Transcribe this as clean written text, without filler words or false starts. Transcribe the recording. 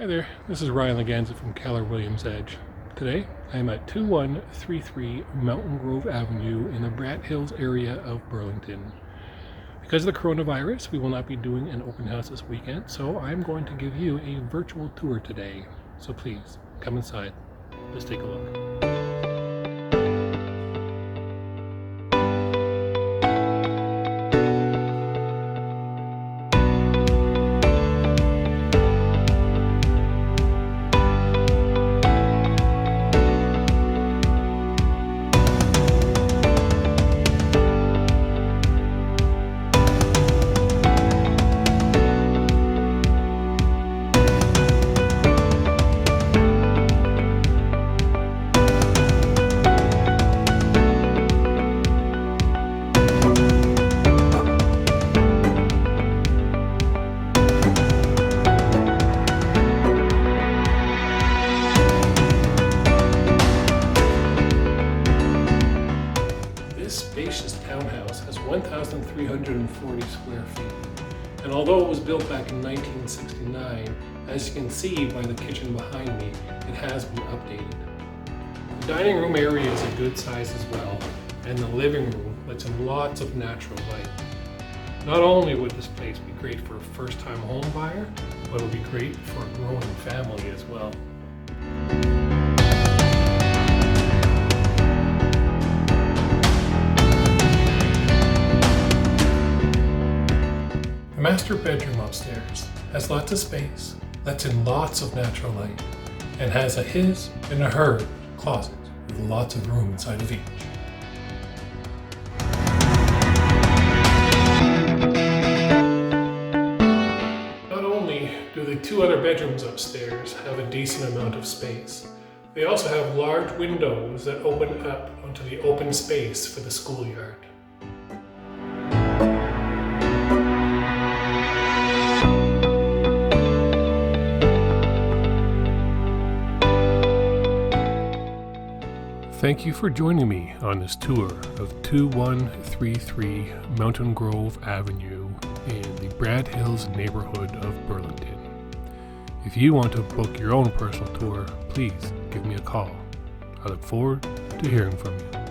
Hi there, this is Ryan Ligeza from Keller Williams Edge. Today, I am at 2133 Mountain Grove Avenue in the Brat Hills area of Burlington. Because of the coronavirus, we will not be doing an open house this weekend, so I'm going to give you a virtual tour today. So please, come inside. Let's take a look. This spacious townhouse has 1,340 square feet, and although it was built back in 1969, as you can see by the kitchen behind me, it has been updated. The dining room area is a good size as well, and the living room lets in lots of natural light. Not only would this place be great for a first-time home buyer, but it would be great for a growing family as well. The master bedroom upstairs has lots of space, lets in lots of natural light, and has a his and a her closet with lots of room inside of each. Not only do the two other bedrooms upstairs have a decent amount of space, they also have large windows that open up onto the open space for the schoolyard. Thank you for joining me on this tour of 2133 Mountain Grove Avenue in the Brat Hills neighborhood of Burlington. If you want to book your own personal tour, please give me a call. I look forward to hearing from you.